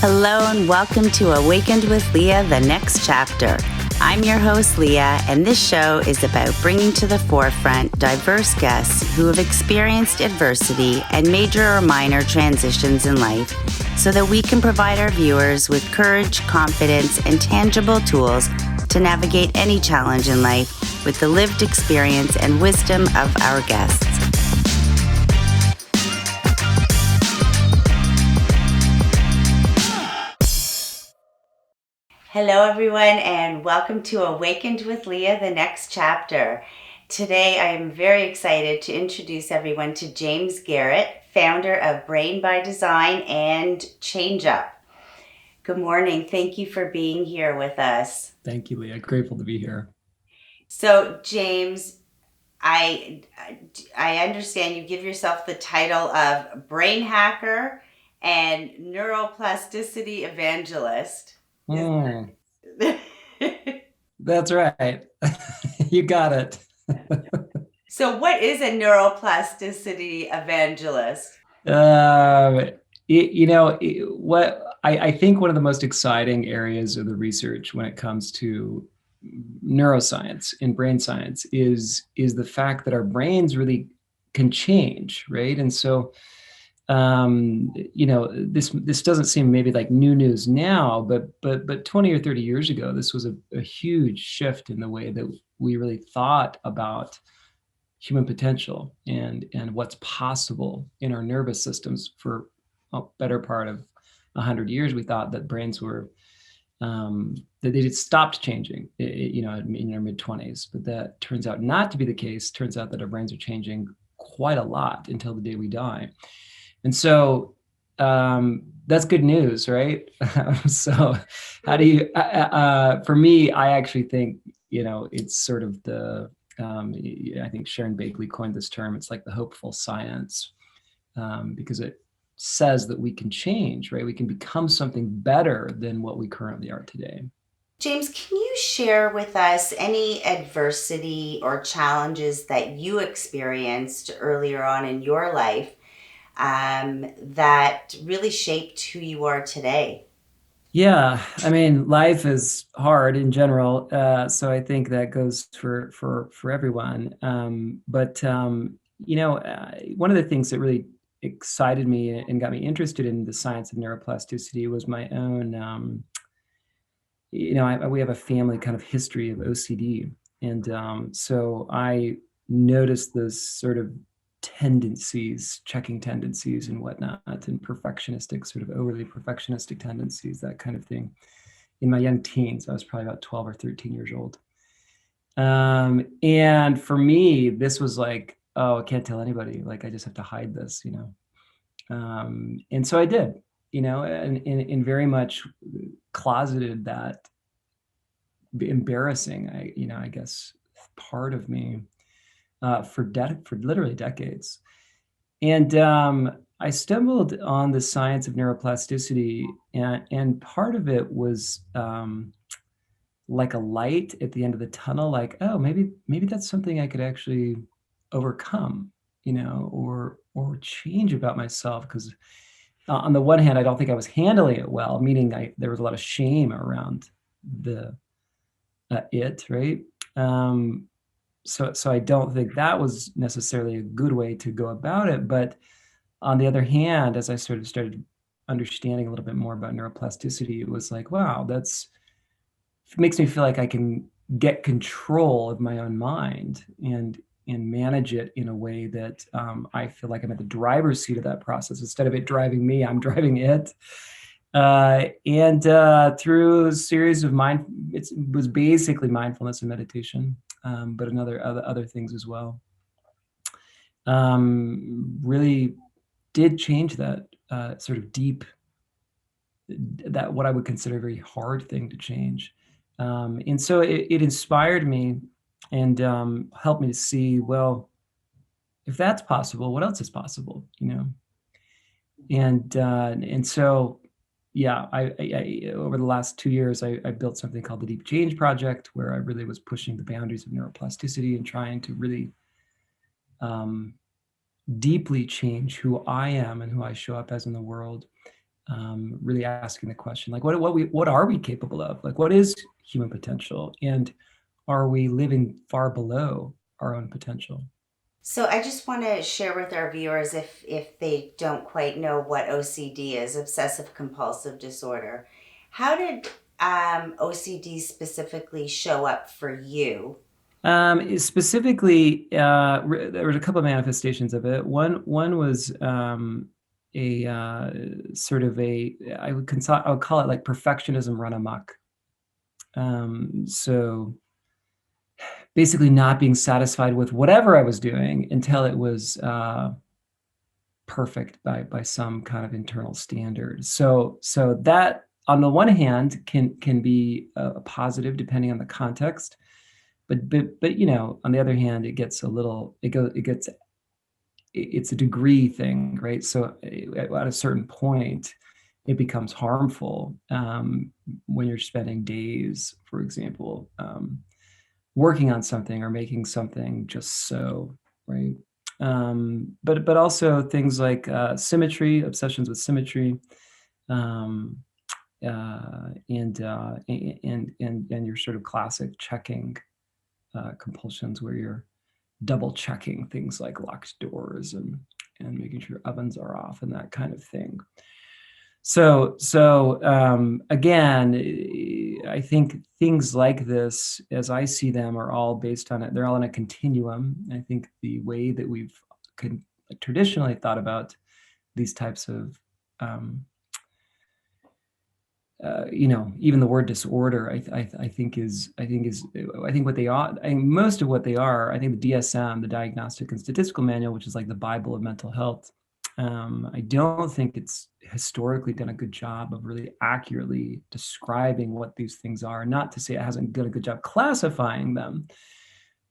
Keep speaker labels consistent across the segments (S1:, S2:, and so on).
S1: Hello and welcome to Awakened with Lea, the next chapter. I'm your host, Lea, and this show is about bringing to the forefront diverse guests who have experienced adversity and major or minor transitions in life so that we can provide our viewers with courage, confidence, and tangible tools to navigate any challenge in life with the lived experience and wisdom of our guests. Hello, everyone, and welcome to Awakened with Lea, the next chapter. Today, I am very excited to introduce everyone to James Garrett, founder of Brain by Design and Change Up. Good morning. Thank you for being here with us.
S2: Thank you, Lea. Grateful to be here.
S1: So, James, I understand you give yourself the title of brain hacker and neuroplasticity evangelist.
S2: That's right. You got it.
S1: So what is a neuroplasticity evangelist?
S2: I think one of the most exciting areas of the research when it comes to neuroscience and brain science is the fact that our brains really can change, right? And so this doesn't seem maybe like new news now, but 20 or 30 years ago, this was a huge shift in the way that we really thought about human potential and what's possible in our nervous systems. For a better part of 100 years, we thought that brains were that they had stopped changing, in our mid-20s, but that turns out not to be the case. Turns out that our brains are changing quite a lot until the day we die. And so that's good news, right? So how do you, for me, I actually think, it's sort of I think Sharon Bakley coined this term. It's like the hopeful science, because it says that we can change, right? We can become something better than what we currently are today.
S1: James, can you share with us any adversity or challenges that you experienced earlier on in your life that really shaped who you are today?
S2: Yeah, I mean, life is hard in general, so I think that goes for everyone. One of the things that really excited me and got me interested in the science of neuroplasticity was my own. We have a family kind of history of OCD, and so I noticed those sort of checking tendencies and whatnot, and sort of overly perfectionistic tendencies, that kind of thing, in my young teens. I was probably about 12 or 13 years old. And for me, this was like, oh, I can't tell anybody. Like, I just have to hide this, and so I did, and very much closeted that embarrassing, I guess, part of me for literally decades. And I stumbled on the science of neuroplasticity, and part of it was like a light at the end of the tunnel, like, oh, maybe that's something I could actually overcome, or change about myself. Because on the one hand, I don't think I was handling it well, meaning there was a lot of shame around it, right? So I don't think that was necessarily a good way to go about it. But on the other hand, as I sort of started understanding a little bit more about neuroplasticity, it was like, wow, it makes me feel like I can get control of my own mind and manage it in a way that I feel like I'm at the driver's seat of that process. Instead of it driving me, I'm driving it. And through a series of it was basically mindfulness and meditation, but other things as well. Really did change that sort of deep, that what I would consider a very hard thing to change. And so it inspired me and helped me to see, well, if that's possible, what else is possible, And so, yeah, I over the last 2 years, I built something called the Deep Change Project, where I really was pushing the boundaries of neuroplasticity and trying to really deeply change who I am and who I show up as in the world. really asking the question, like, what are we capable of? Like, what is human potential? And are we living far below our own potential?
S1: So I just want to share with our viewers, if they don't quite know what OCD is, obsessive compulsive disorder. How did OCD specifically show up for you?
S2: Specifically, there was a couple of manifestations of it. One was a sort of I would call it like perfectionism run amok. So basically, not being satisfied with whatever I was doing until it was perfect by some kind of internal standard. So that, on the one hand, can be a positive depending on the context. But on the other hand, it's a degree thing, right? So at a certain point, it becomes harmful when you're spending days, for example, working on something or making something just so, right? But also things like symmetry, obsessions with symmetry, um, and your sort of classic checking compulsions where you're double checking things like locked doors and making sure ovens are off and that kind of thing. So again, I think things like this, as I see them, are all based on it. They're all on a continuum. I think the way that we've traditionally thought about these types of even the word disorder, I think what they are. I think most of what they are. I think the DSM, the Diagnostic and Statistical Manual, which is like the Bible of mental health. I don't think it's historically done a good job of really accurately describing what these things are. Not to say it hasn't done a good job classifying them,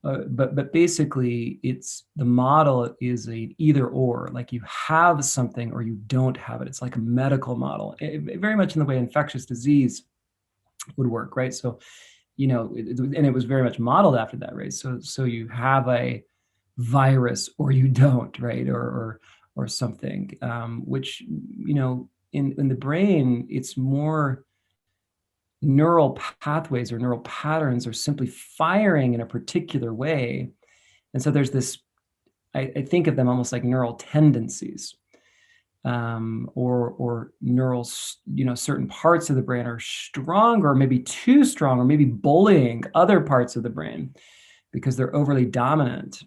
S2: but basically, the model is an either or. Like, you have something or you don't have it. It's like a medical model, very much in the way infectious disease would work, right? So, and it was very much modeled after that, right? So you have a virus or you don't, right? Or something, which in the brain, it's more neural pathways or neural patterns are simply firing in a particular way. And so there's this, I think of them almost like neural tendencies, or neural, certain parts of the brain are stronger, maybe too strong, or maybe bullying other parts of the brain because they're overly dominant,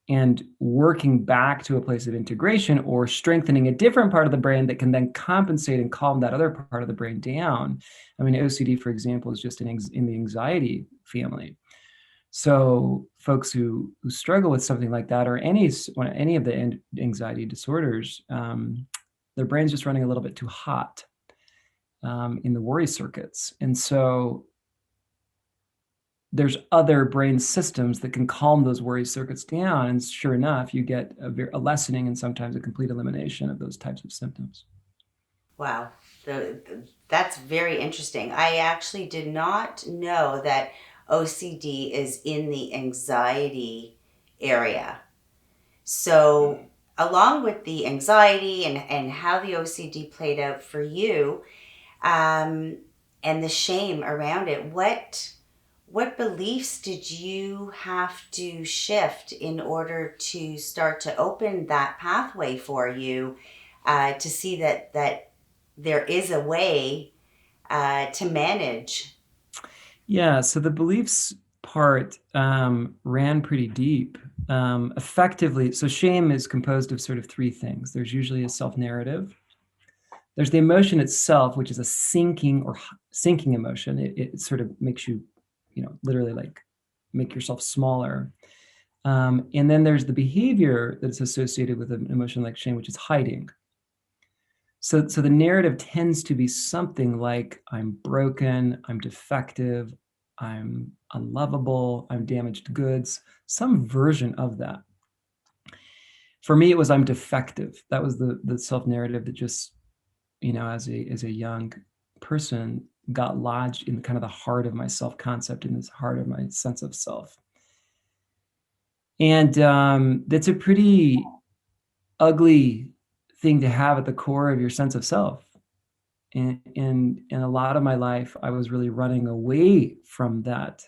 S2: and working back to a place of integration or strengthening a different part of the brain that can then compensate and calm that other part of the brain down. I mean, OCD, for example, is just in the anxiety family. So folks who struggle with something like that, or any of the anxiety disorders, their brain's just running a little bit too hot in the worry circuits. And so there's other brain systems that can calm those worry circuits down. And sure enough, you get a lessening and sometimes a complete elimination of those types of symptoms.
S1: Wow, that's very interesting. I actually did not know that OCD is in the anxiety area. So, along with the anxiety and how the OCD played out for you, and the shame around it, what beliefs did you have to shift in order to start to open that pathway for you, to see that there is a way to manage?
S2: Yeah, so the beliefs part ran pretty deep. Effectively, so shame is composed of sort of three things. There's usually a self-narrative. There's the emotion itself, which is a sinking emotion. It sort of makes you, literally like make yourself smaller. And then there's the behavior that's associated with an emotion like shame, which is hiding. So the narrative tends to be something like, I'm broken, I'm defective, I'm unlovable, I'm damaged goods, some version of that. For me, it was, I'm defective. That was the self-narrative that just, as a young person, got lodged in kind of the heart of my self-concept, in this heart of my sense of self. And that's a pretty ugly thing to have at the core of your sense of self. And in a lot of my life, I was really running away from that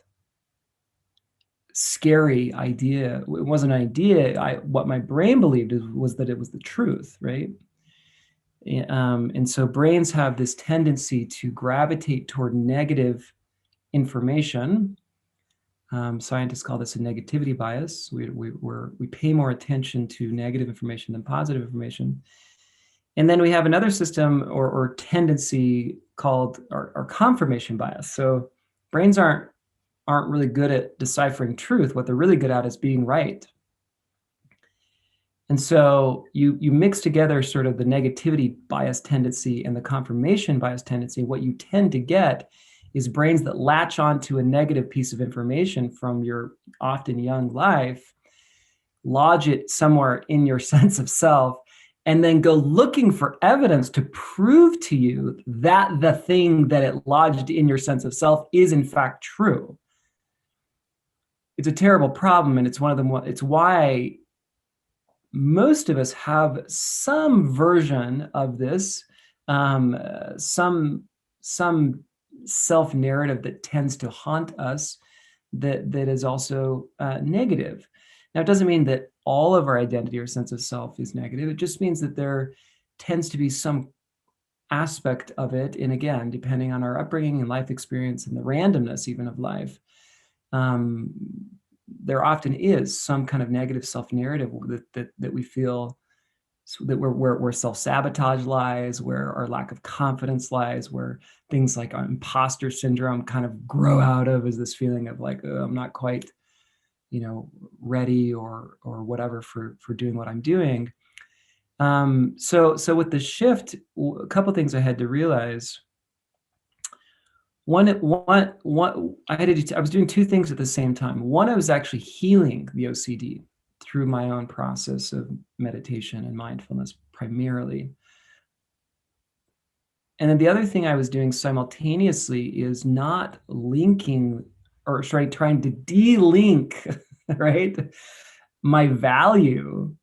S2: scary idea. It wasn't an idea. What my brain believed was that it was the truth, right? And so brains have this tendency to gravitate toward negative information. Scientists call this a negativity bias. We pay more attention to negative information than positive information. And then we have another system or tendency called our confirmation bias. So brains aren't really good at deciphering truth. What they're really good at is being right. And so you mix together sort of the negativity bias tendency and the confirmation bias tendency. What you tend to get is brains that latch onto a negative piece of information from your often young life, lodge it somewhere in your sense of self, and then go looking for evidence to prove to you that the thing that it lodged in your sense of self is in fact true. It's a terrible problem, and it's why most of us have some version of this, some self-narrative that tends to haunt us that is also negative. Now, it doesn't mean that all of our identity or sense of self is negative. It just means that there tends to be some aspect of it, and again, depending on our upbringing and life experience and the randomness even of life, there often is some kind of negative self-narrative that we feel, so that where self-sabotage lies, where our lack of confidence lies, where things like imposter syndrome kind of grow out of, is this feeling of like, oh, I'm not quite, ready or whatever for doing what I'm doing. So with the shift, a couple of things I had to realize. One, I was doing two things at the same time. One, I was actually healing the OCD through my own process of meditation and mindfulness primarily. And then the other thing I was doing simultaneously is not linking, or trying to de-link, right, my value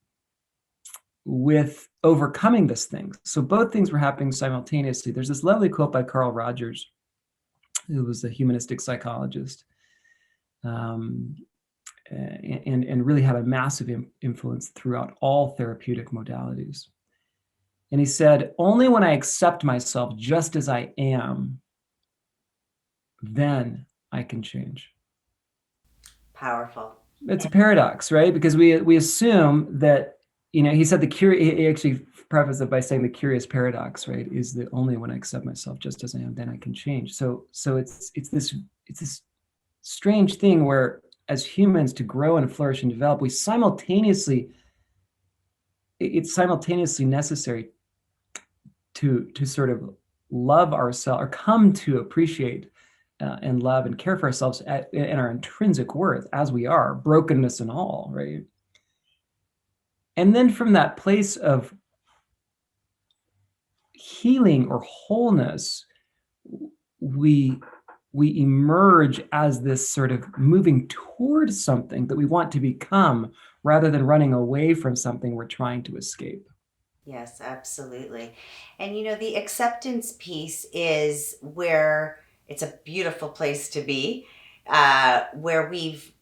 S2: with overcoming this thing. So both things were happening simultaneously. There's this lovely quote by Carl Rogers, who was a humanistic psychologist, and really had a massive influence throughout all therapeutic modalities. And he said, only when I accept myself just as I am, then I can change.
S1: Powerful.
S2: It's a paradox, right? Because we assume that, he said he actually prefaced it by saying the curious paradox, right, is that only when I accept myself just as I am, then I can change. So it's this strange thing where, as humans, to grow and flourish and develop, it's simultaneously necessary to sort of love ourselves, or come to appreciate and love and care for ourselves in our intrinsic worth as we are, brokenness and all, right? And then from that place of healing or wholeness, we emerge as this sort of moving towards something that we want to become, rather than running away from something we're trying to escape.
S1: Yes, absolutely. And the acceptance piece is where it's a beautiful place to be, where we've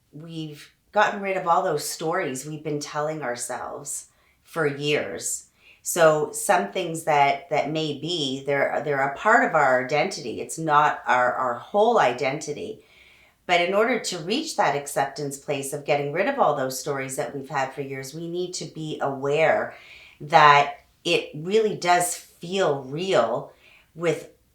S1: gotten rid of all those stories we've been telling ourselves for years. So some things that may be, they're a part of our identity. It's not our whole identity. But in order to reach that acceptance place of getting rid of all those stories that we've had for years, we need to be aware that it really does feel real,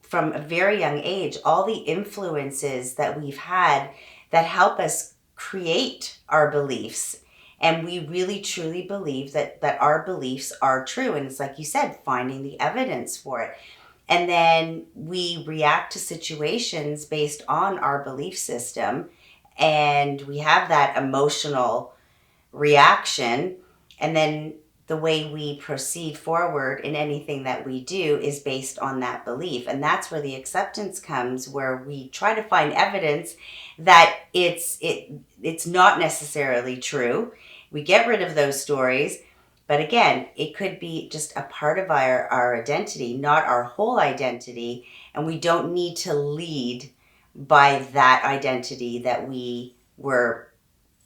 S1: from a very young age, all the influences that we've had that help us create our beliefs. And we really truly believe that our beliefs are true. And it's like you said, finding the evidence for it. And then we react to situations based on our belief system. And we have that emotional reaction. And then the way we proceed forward in anything that we do is based on that belief. And that's where the acceptance comes, where we try to find evidence that it's not necessarily true. We get rid of those stories. But again, it could be just a part of our identity, not our whole identity. And we don't need to lead by that identity that we were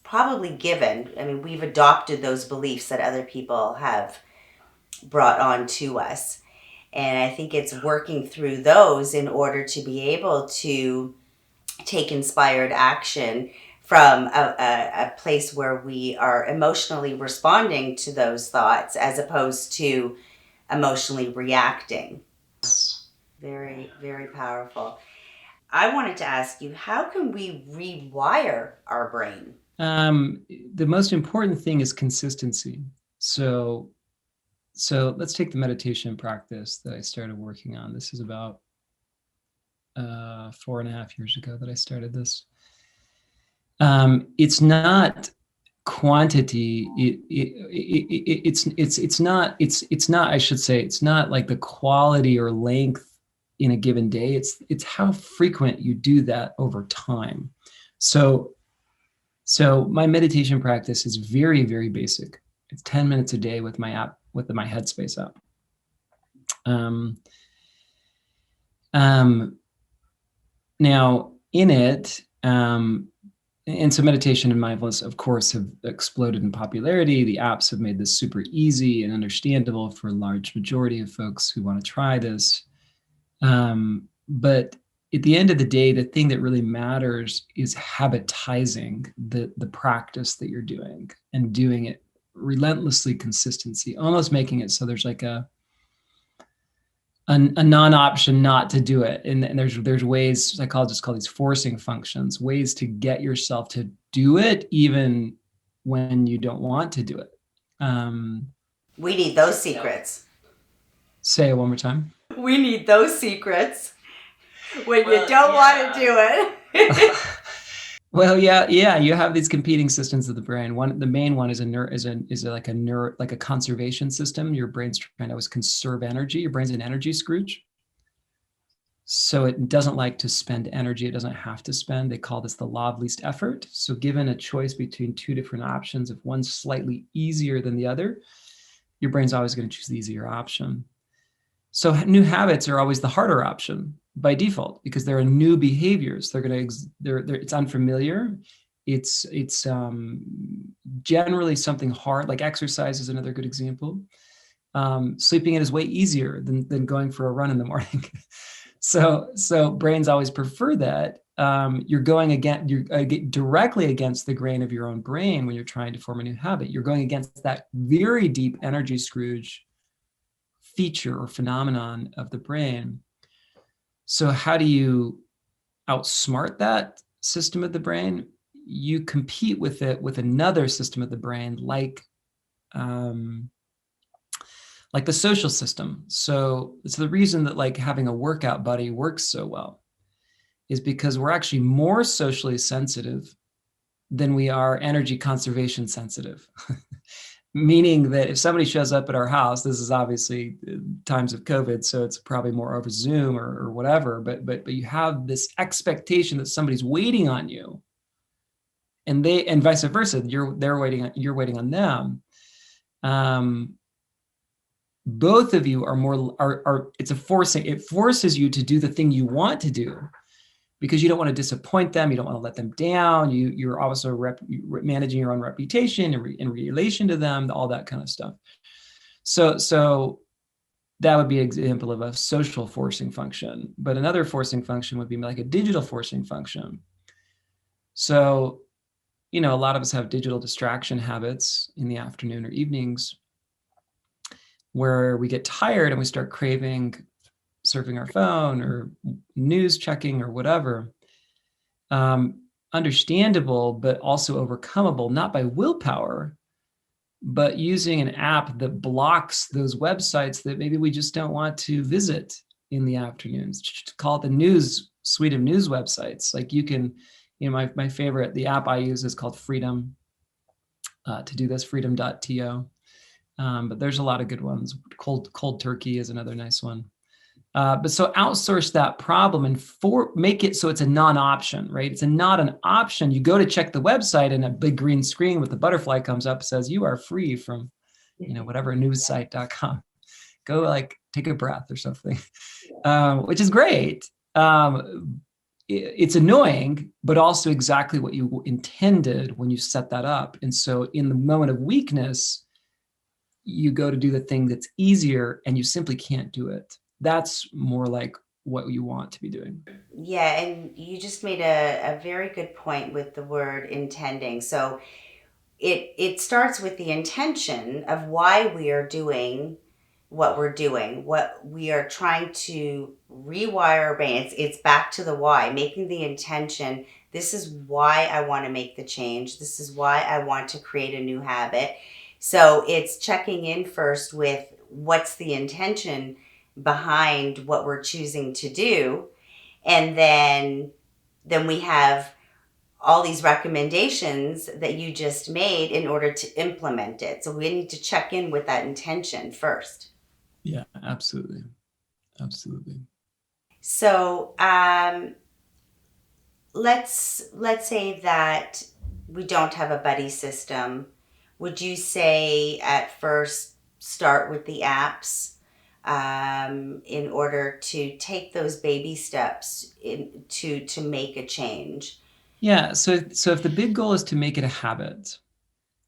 S1: probably given. I mean, we've adopted those beliefs that other people have brought on to us. And I think it's working through those in order to be able to take inspired action from a place where we are emotionally responding to those thoughts as opposed to emotionally reacting. Very, very powerful. I wanted to ask you, how can we rewire our brain?
S2: The most important thing is consistency. So let's take the meditation practice that I started working on. This is about 4.5 years ago that I started this. It's not quantity. It's not. I should say, it's not like the quality or length in a given day. It's how frequent you do that over time. So my meditation practice is very, very basic. It's 10 minutes a day with my app, with my Headspace app. Now in it, and so meditation and mindfulness, of course, have exploded in popularity. The apps have made this super easy and understandable for a large majority of folks who want to try this. But at the end of the day, the thing that really matters is habitizing the practice that you're doing and doing it relentlessly, consistency, almost making it so there's like a non-option not to do it. And there's ways, psychologists call these forcing functions, ways to get yourself to do it even when you don't want to do it.
S1: We need those secrets.
S2: Say it one more time.
S1: We need those secrets when you don't want to do it.
S2: Well, yeah, you have these competing systems of the brain. The main one is like a conservation system. Your brain's trying to always conserve energy. Your brain's an energy Scrooge. So it doesn't like to spend energy. It doesn't have to spend. They call this the law of least effort. So given a choice between two different options, if one's slightly easier than the other, your brain's always going to choose the easier option. So new habits are always the harder option by default, because there are new behaviors. It's unfamiliar. It's generally something hard, like exercise is another good example. Sleeping in is way easier than going for a run in the morning. So brains always prefer that. You're directly against the grain of your own brain when you're trying to form a new habit. You're going against that very deep energy Scrooge feature or phenomenon of the brain. So how do you outsmart that system of the brain? You compete with it with another system of the brain, like the social system. So it's the reason that like having a workout buddy works so well is because we're actually more socially sensitive than we are energy conservation sensitive. Meaning that if somebody shows up at our house, this is obviously times of COVID, so it's probably more over Zoom or whatever, but you have this expectation that somebody's waiting on you, and vice versa. You're waiting on them. Both of you it's a forcing. It forces you to do the thing you want to do, because you don't want to disappoint them. You don't want to let them down. You're also managing your own reputation in relation to them, all that kind of stuff. So that would be an example of a social forcing function. But another forcing function would be like a digital forcing function. So, a lot of us have digital distraction habits in the afternoon or evenings where we get tired and we start craving surfing our phone or news checking or whatever. Understandable, but also overcomable, not by willpower, but using an app that blocks those websites that maybe we just don't want to visit in the afternoons. Call it the news suite of news websites. Like you can, my favorite, the app I use is called Freedom to do this, freedom.to. But there's a lot of good ones. Cold Turkey is another nice one. But so outsource that problem and make it so it's a non-option, right? It's not an option. You go to check the website and a big green screen with the butterfly comes up, says you are free from whatever newssite.com. Go like take a breath or something, which is great. It's annoying, but also exactly what you intended when you set that up. And so in the moment of weakness, you go to do the thing that's easier and you simply can't do it. That's more like what you want to be doing.
S1: Yeah, and you just made a very good point with the word intending. So it starts with the intention of why we are doing what we're doing, what we are trying to rewire our brain. It's back to the why, making the intention. This is why I want to make the change. This is why I want to create a new habit. So it's checking in first with what's the intention behind what we're choosing to do. And then we have all these recommendations that you just made in order to implement it. So we need to check in with that intention first.
S2: Yeah, absolutely. Absolutely.
S1: So let's say that we don't have a buddy system. Would you say at first start with the apps in order to take those baby steps to make a change?
S2: Yeah. So if the big goal is to make it a habit,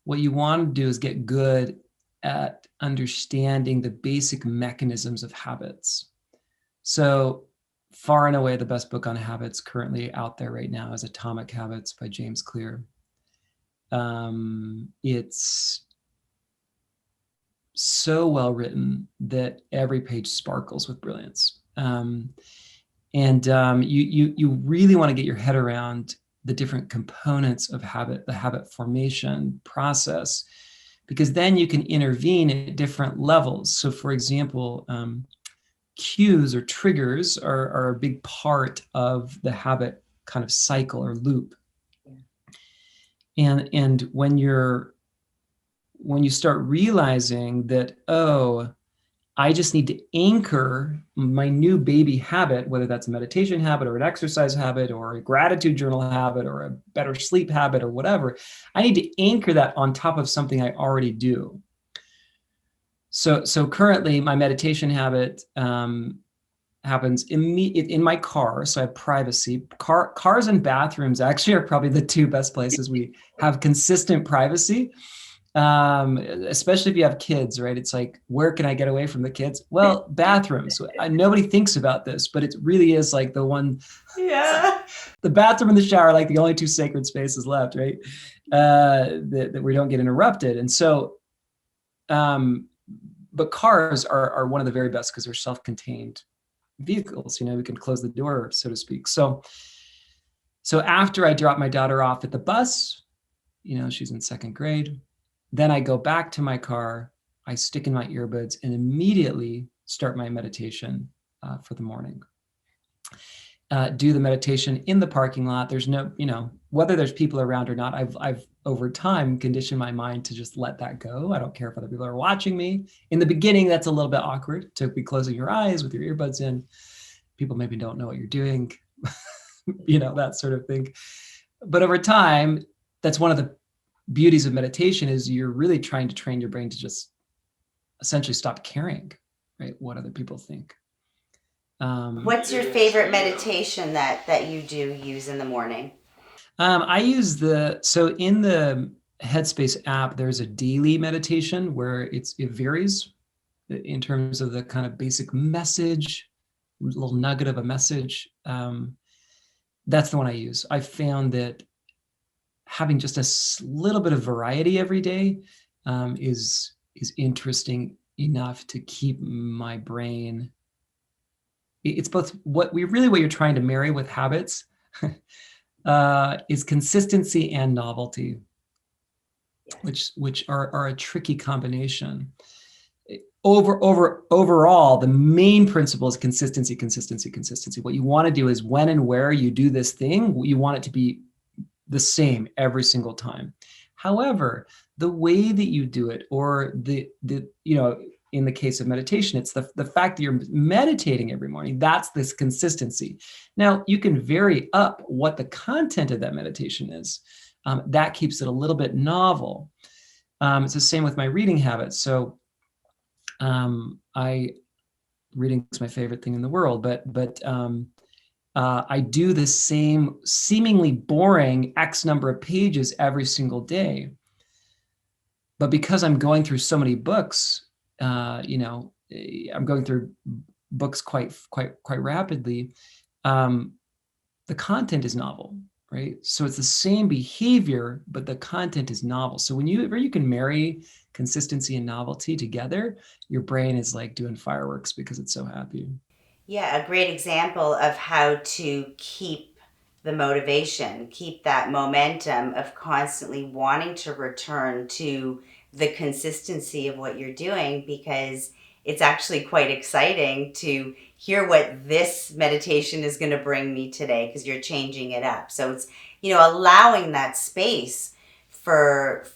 S2: what you want to do is get good at understanding the basic mechanisms of habits. So far and away, the best book on habits currently out there right now is Atomic Habits by James Clear. It's so well written that every page sparkles with brilliance. You really want to get your head around the different components of habit, the habit formation process, because then you can intervene at different levels. So for example, cues or triggers are a big part of the habit kind of cycle or loop. And when you start realizing that, oh, I just need to anchor my new baby habit, whether that's a meditation habit or an exercise habit or a gratitude journal habit or a better sleep habit or whatever, I need to anchor that on top of something I already do. So currently my meditation habit happens in my car. So I have privacy. Cars and bathrooms actually are probably the two best places we have consistent privacy. Especially if you have kids, right? It's like, where can I get away from the kids? Well, bathrooms. Nobody thinks about this, but it really is like the one.
S1: Yeah.
S2: The bathroom and the shower are like the only two sacred spaces left, right? That we don't get interrupted. And so, but cars are one of the very best because they're self-contained vehicles. We can close the door, so to speak. So after I drop my daughter off at the bus, she's in second grade. Then I go back to my car, I stick in my earbuds and immediately start my meditation for the morning. Do the meditation in the parking lot. There's no, whether there's people around or not, I've over time conditioned my mind to just let that go. I don't care if other people are watching me. In the beginning, that's a little bit awkward to be closing your eyes with your earbuds in. People maybe don't know what you're doing, that sort of thing. But over time, that's one of the beauties of meditation is you're really trying to train your brain to just essentially stop caring, right? What other people think.
S1: What's your favorite meditation that you do use in the morning?
S2: I use so in the Headspace app, there's a daily meditation where it varies in terms of the kind of basic message, little nugget of a message. That's the one I use. I found that having just a little bit of variety every day is interesting enough to keep my brain. It's both what you're trying to marry with habits is consistency and novelty, which are a tricky combination. Overall, the main principle is consistency. What you want to do is when and where you do this thing, you want it to be the same every single time. However, the way that you do it, or in the case of meditation, it's the fact that you're meditating every morning. That's this consistency. Now, you can vary up what the content of that meditation is. That keeps it a little bit novel. It's the same with my reading habits. So reading is my favorite thing in the world, but I do the same seemingly boring X number of pages every single day. But because I'm going through so many books, I'm going through books quite rapidly. The content is novel, right? So it's the same behavior, but the content is novel. So where you can marry consistency and novelty together, your brain is like doing fireworks because it's so happy.
S1: Yeah, a great example of how to keep the motivation, keep that momentum of constantly wanting to return to the consistency of what you're doing, because it's actually quite exciting to hear what this meditation is going to bring me today, because you're changing it up. So it's, allowing that space for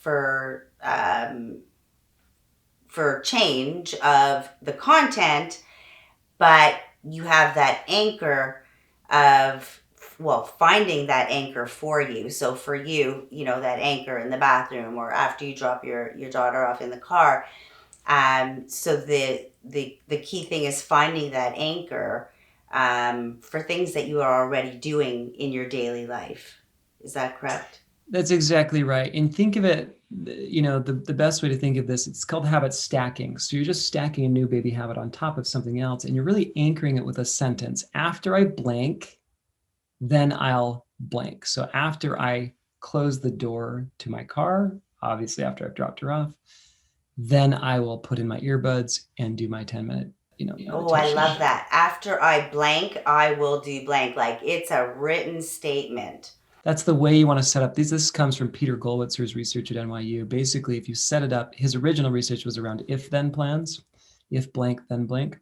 S1: change of the content, but you have that anchor of, well, finding that anchor for you. So for you, that anchor in the bathroom or after you drop your daughter off in the car. So the key thing is finding that anchor for things that you are already doing in your daily life. Is that correct?
S2: That's exactly right. And think of it, the best way to think of this, it's called habit stacking. So you're just stacking a new baby habit on top of something else, and you're really anchoring it with a sentence. After I blank, then I'll blank. So after I close the door to my car, obviously after I've dropped her off, then I will put in my earbuds and do my 10-minute, meditation.
S1: Oh, I love that. After I blank, I will do blank. Like it's a written statement.
S2: That's the way you want to set up these. This comes from Peter Gollwitzer's research at NYU. Basically, if you set it up, his original research was around if-then plans, if blank, then blank.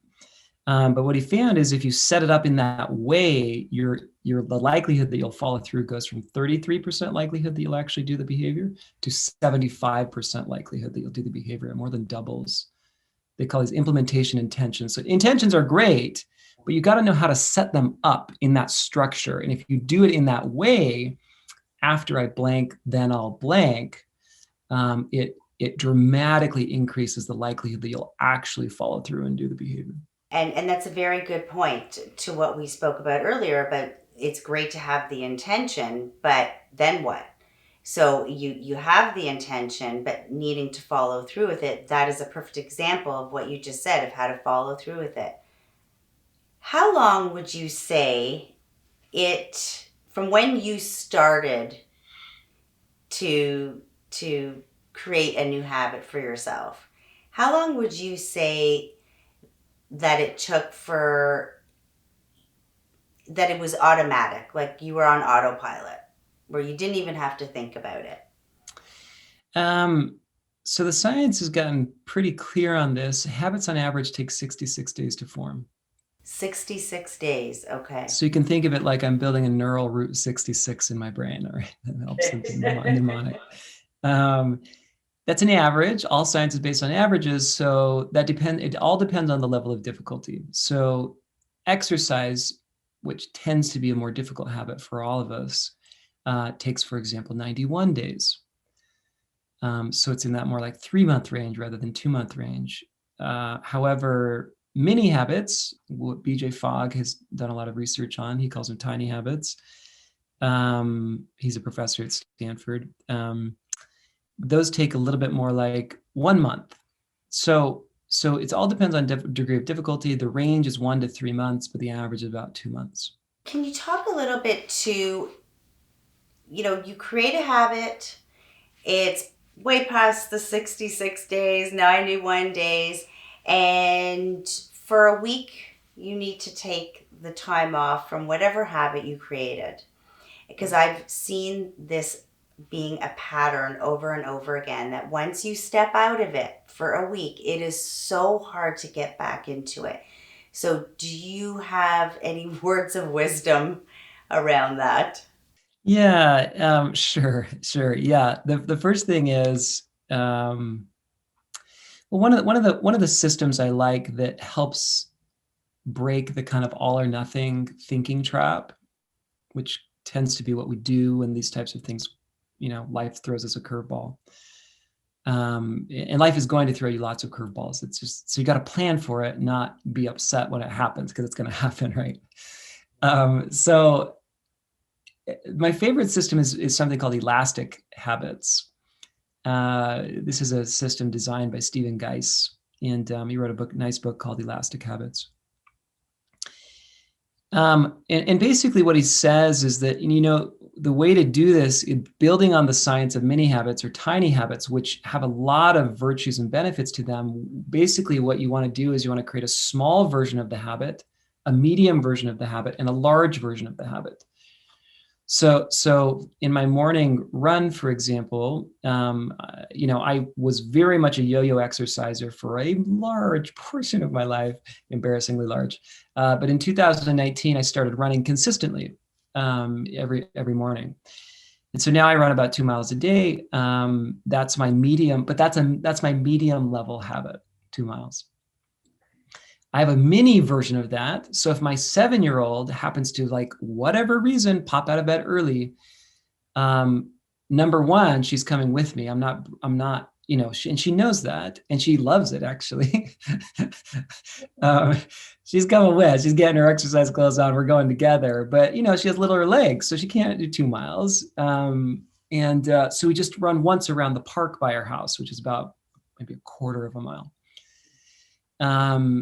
S2: But what he found is if you set it up in that way, the likelihood that you'll follow through goes from 33% likelihood that you'll actually do the behavior to 75% likelihood that you'll do the behavior. It more than doubles. They call these implementation intentions. So intentions are great, but you got to know how to set them up in that structure. And if you do it in that way, after I blank, then I'll blank, it dramatically increases the likelihood that you'll actually follow through and do the behavior.
S1: And that's a very good point to what we spoke about earlier, but it's great to have the intention, but then what? So you have the intention, but needing to follow through with it. That is a perfect example of what you just said, of how to follow through with it. How long would you say it, from when you started to create a new habit for yourself, how long would you say that it took for that it was automatic, like you were on autopilot, where you didn't even have to think about it?
S2: So the science has gotten pretty clear on this. Habits on average take 66 days to form.
S1: 66 days, okay.
S2: So you can think of it like I'm building a neural route 66 in my brain, all right? That helps the mnemonic. That's an average. All science is based on averages. So it all depends on the level of difficulty. So exercise, which tends to be a more difficult habit for all of us, takes, for example, 91 days. So it's in that more like 3-month range rather than 2-month range. However, mini habits, what BJ Fogg has done a lot of research on, he calls them tiny habits. He's a professor at Stanford. Those take a little bit more like 1 month. So it all depends on degree of difficulty. The range is 1 to 3 months, but the average is about 2 months.
S1: Can you talk a little bit to, you create a habit, it's way past the 66 days, 91 days, and for a week, you need to take the time off from whatever habit you created. Because I've seen this being a pattern over and over again, that once you step out of it for a week, it is so hard to get back into it. So do you have any words of wisdom around that?
S2: Yeah, sure. Yeah, the first thing is, well, one of the systems I like that helps break the kind of all or nothing thinking trap, which tends to be what we do when these types of things, life throws us a curveball. And life is going to throw you lots of curveballs. It's just, so you got to plan for it, not be upset when it happens, because it's going to happen, right? So my favorite system is something called elastic habits. This is a system designed by Stephen Geis, and he wrote a nice book called Elastic Habits. And basically what he says is that, the way to do this, building on the science of mini habits or tiny habits, which have a lot of virtues and benefits to them, basically what you want to do is you want to create a small version of the habit, a medium version of the habit, and a large version of the habit. So in my morning run, for example, I was very much a yo-yo exerciser for a large portion of my life, embarrassingly large. But in 2019, I started running consistently every morning. And so now I run about 2 miles a day. That's my medium, but that's my medium level habit, 2 miles. I have a mini version of that. So if my 7-year-old happens to, like, whatever reason, pop out of bed early, number one, she's coming with me. I'm not, and she knows that, and she loves it, actually. She's coming with, she's getting her exercise clothes on. We're going together, but she has littler legs, so she can't do 2 miles. So we just run once around the park by our house, which is about maybe a quarter of a mile.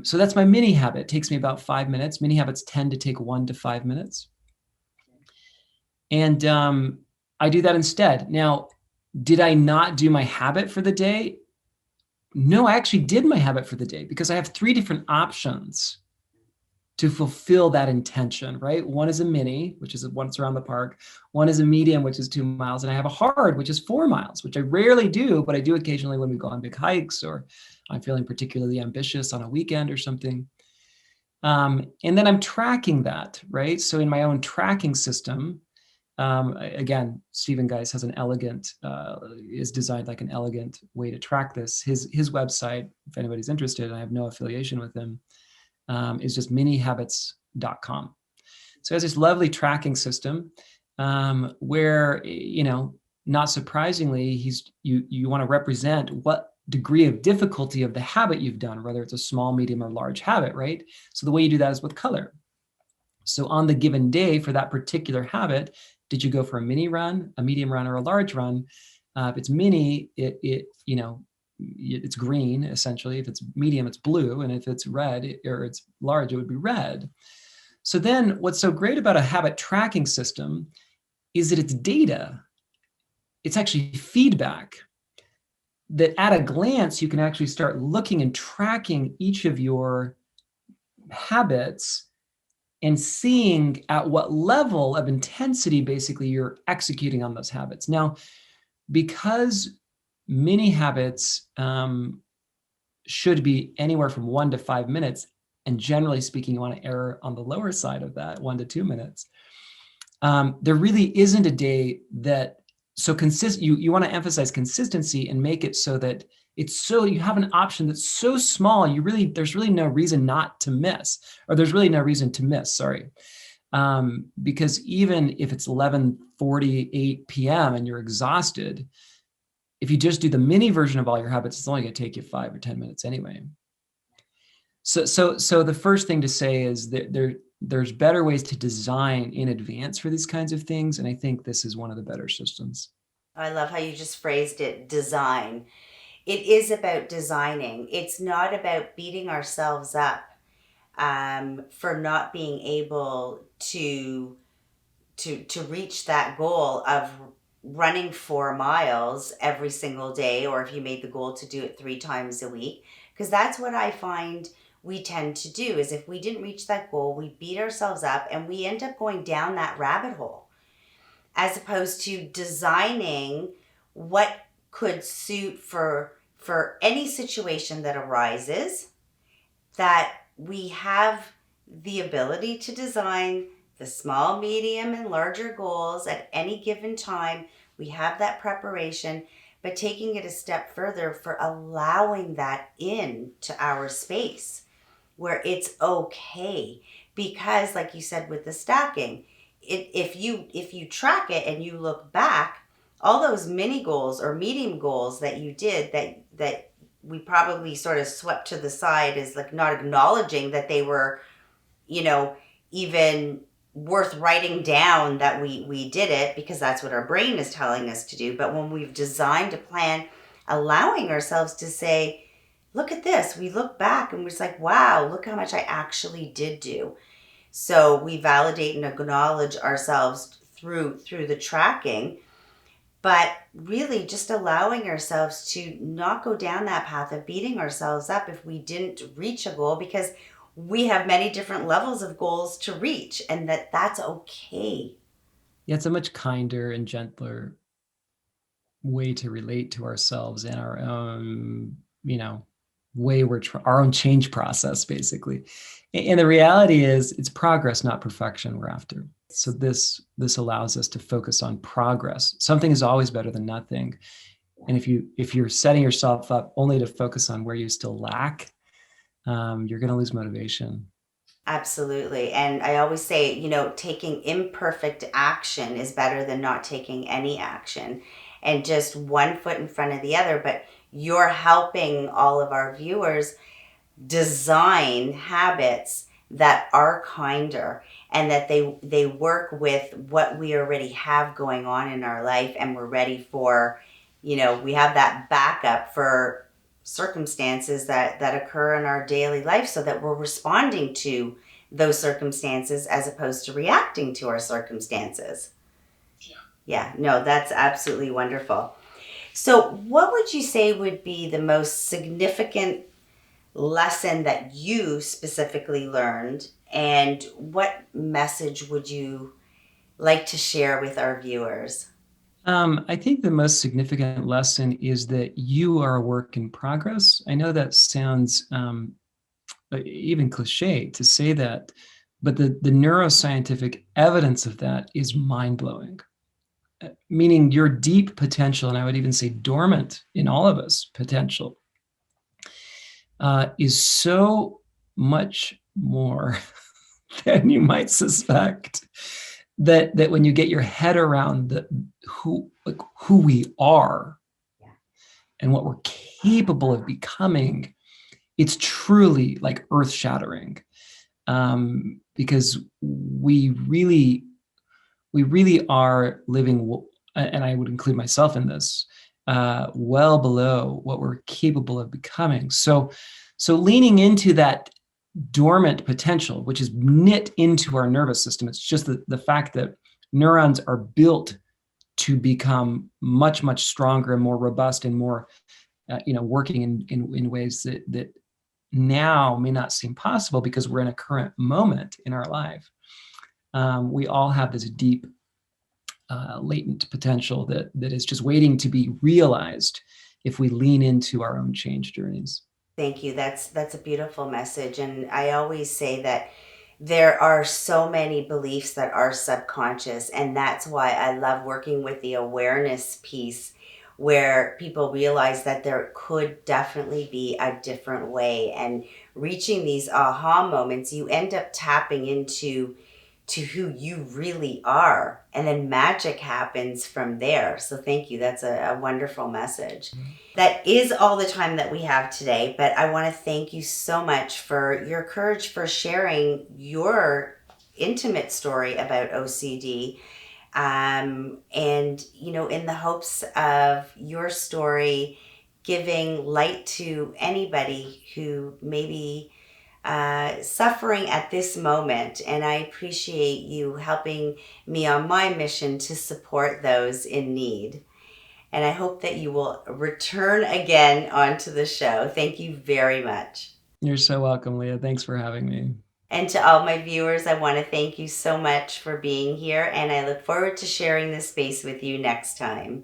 S2: So that's my mini habit. It takes me about 5 minutes. Mini habits tend to take 1 to 5 minutes. And I do that instead. Now, did I not do my habit for the day? No, I actually did my habit for the day, because I have 3 different options to fulfill that intention, right? One is a mini, which is once around the park. One is a medium, which is 2 miles. And I have a hard, which is 4 miles, which I rarely do, but I do occasionally when we go on big hikes, or I'm feeling particularly ambitious on a weekend or something. And then I'm tracking that, right? So in my own tracking system, again, Stephen Geis has is designed like an elegant way to track this. His website, if anybody's interested, I have no affiliation with him, is just minihabits.com. So it has this lovely tracking system where, not surprisingly, you want to represent what degree of difficulty of the habit you've done, whether it's a small, medium, or large habit, right? So the way you do that is with color. So on the given day for that particular habit, did you go for a mini run, a medium run, or a large run? If it's mini, it's green, essentially. If it's medium, it's blue. And if it's red, or it's large, it would be red. So then what's so great about a habit tracking system is that it's data. It's actually feedback that at a glance, you can actually start looking and tracking each of your habits and seeing at what level of intensity basically you're executing on those habits. Now, because mini habits should be anywhere from 1 to 5 minutes, and generally speaking, you want to err on the lower side of that, 1 to 2 minutes. There really isn't a day that, so you want to emphasize consistency and make it so that you have an option that's so small, there's really no reason not to miss, or there's really no reason to miss, sorry. Because even if it's 11:48 p.m. and you're exhausted, if you just do the mini version of all your habits, it's only going to take you 5 or 10 minutes anyway. So the first thing to say is that there's better ways to design in advance for these kinds of things. And I think this is one of the better systems.
S1: I love how you just phrased it, design. It is about designing. It's not about beating ourselves up for not being able to reach that goal of running 4 miles every single day, or if you made the goal to do it 3 times a week. Because that's what I find we tend to do, is if we didn't reach that goal, we beat ourselves up and we end up going down that rabbit hole, as opposed to designing what could suit for any situation that arises, that we have the ability to design the small, medium, and larger goals at any given time. We have that preparation, but taking it a step further for allowing that into our space where it's okay. Because like you said with the stacking, if you track it and you look back all those mini goals or medium goals that you did that we probably sort of swept to the side as like not acknowledging that they were, you know, even worth writing down that we did it, because that's what our brain is telling us to do. But when we've designed a plan, allowing ourselves to say, look at this, we look back and we're just like, wow, look how much I actually did do. So we validate and acknowledge ourselves through the tracking, but really just allowing ourselves to not go down that path of beating ourselves up if we didn't reach a goal, because we have many different levels of goals to reach, and that's okay.
S2: Yeah, it's a much kinder and gentler way to relate to ourselves and our own, way our own change process, basically. And the reality is, it's progress, not perfection, we're after. So this allows us to focus on progress. Something is always better than nothing. And if you're setting yourself up only to focus on where you still lack, you're going to lose motivation.
S1: Absolutely. And I always say, taking imperfect action is better than not taking any action, and just one foot in front of the other. But you're helping all of our viewers design habits that are kinder, and that they work with what we already have going on in our life, and we're ready for, we have that backup for circumstances that occur in our daily life, so that we're responding to those circumstances as opposed to reacting to our circumstances. Yeah, no, that's absolutely wonderful. So what would you say would be the most significant lesson that you specifically learned, and what message would you like to share with our viewers?
S2: I think the most significant lesson is that you are a work in progress. I know that sounds even cliche to say that, but the neuroscientific evidence of that is mind-blowing. Meaning your deep potential, and I would even say dormant in all of us potential, is so much more than you might suspect. That when you get your head around who we are,
S1: Yeah.
S2: and what we're capable of becoming, it's truly like earth-shattering, because we really are living, and I would include myself in this, well below what we're capable of becoming. So leaning into that dormant potential, which is knit into our nervous system. It's just the fact that neurons are built to become much, much stronger and more robust and more, working in ways that now may not seem possible because we're in a current moment in our life. We all have this deep, latent potential that is just waiting to be realized if we lean into our own change journeys.
S1: Thank you. That's a beautiful message. And I always say that there are so many beliefs that are subconscious, and that's why I love working with the awareness piece, where people realize that there could definitely be a different way, and reaching these aha moments, you end up tapping into who you really are, and then magic happens from there. So thank you. That's a wonderful message. That is all the time that we have today, but I want to thank you so much for your courage, for sharing your intimate story about OCD, and in the hopes of your story giving light to anybody who may be suffering at this moment. And I appreciate you helping me on my mission to support those in need. And I hope that you will return again onto the show. Thank you very much.
S2: You're so welcome, Lea. Thanks for having me.
S1: And to all my viewers, I want to thank you so much for being here, and I look forward to sharing this space with you next time.